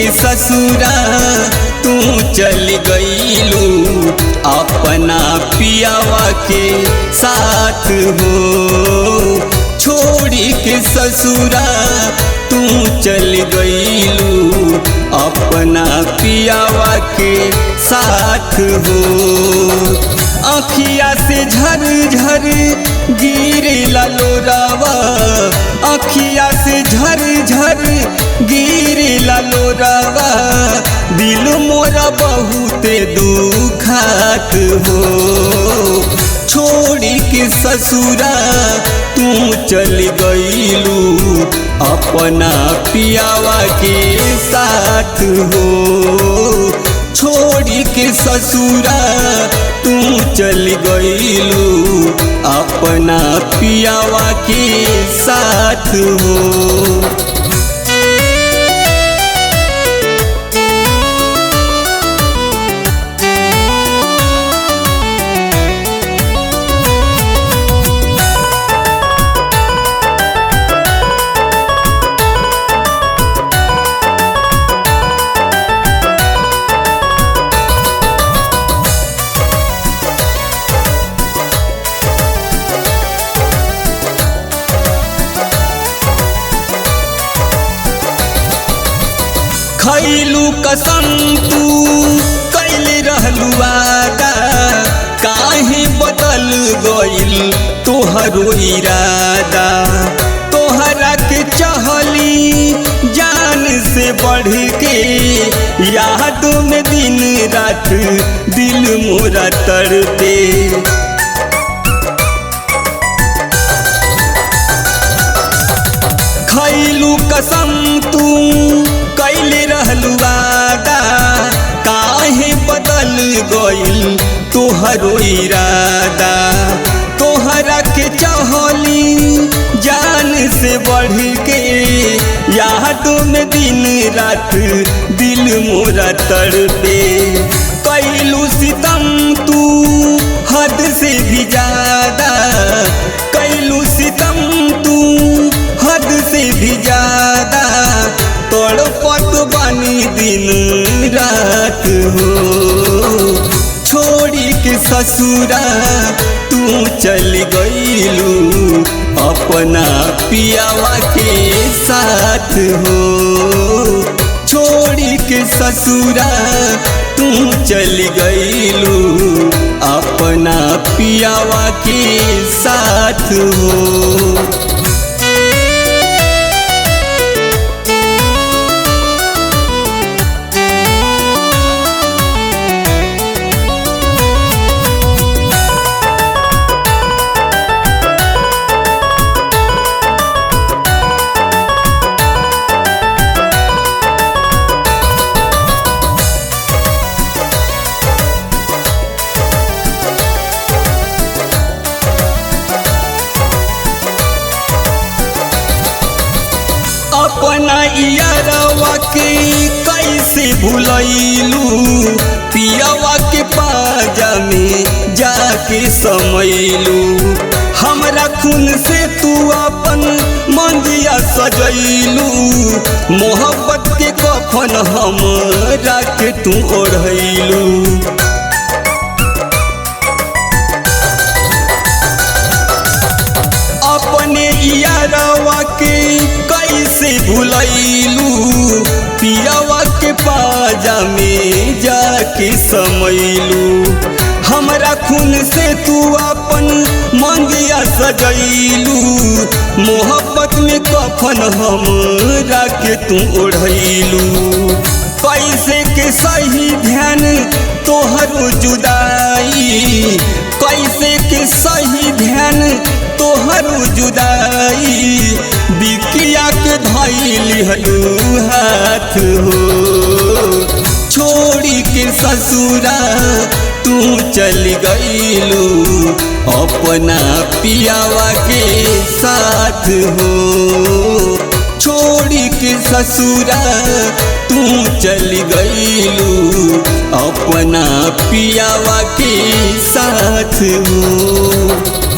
के ससुरा तू चल गईलू अपना पियावा के साथ हो। छोड़ी के ससुरा तू चल गईलू अपना पियावा के साथ हो। अखिया से झर झर गिरे लोरावा, अखिया से झर झर गिरे लोरावा, दिल मोरा बहुते दुखात हो। छोड़ी के ससुरा तू चल गईलू अपना पियावा के साथ हो। छोड़ी के ससुरा तू चल गईलू अपना पियावा के साथ हो। खैलू कसम तू कैले रहलू वादा, काहे बदल गइल तोहरो इरादा। तोहरा के चाहली जान से बढ़ के, यादों में दिन रात दिल मोरा तड़पे। खैलू कसम तू कैले रहलू वादा, काहे बदल गइल तोहरो इरादा। तोहरा के चाहली जान से बढ़ के, यादों में दिन रात दिल मोरा तड़पे। कैलू सितम तू हद से भी ज्यादा, कैलू सितम तू हद से भी ज्यादा, तड़पत बानी दिन रात हो। छोड़ी के ससुरा तू चल गईलू अपना पियावा के साथ हो। छोड़ी के ससुरा तू चल गईलू अपना पियावा के साथ हो। अपना यारवा के कैसे भुलैलू, पियावा के पाजा में जाके समैलू। हमरा खून से तू अपन मंदिया सजैलू, मोहब्बत के कफन हमरा के तू ओढ़ैलू। अपने यारवा के कैसे भुलैलू, पियावा के पाजा में जाके समैलू। हमरा खून से तू अपन मंगिया सजैलू, मोहब्बत में कफन हमरा के तू ओढ़ैलू। कैसे के सही ध्यान तोहरो जुदाई, कैसे के सही ध्यान तोहरो जुदाई, बिकिया के धैली हलू हाथ हो। छोड़ी के ससुरा तू चल गईलू अपना पियावा के साथ हो। छोड़ी के ससुरा तू चल गईलू अपना पियावा के साथ हो।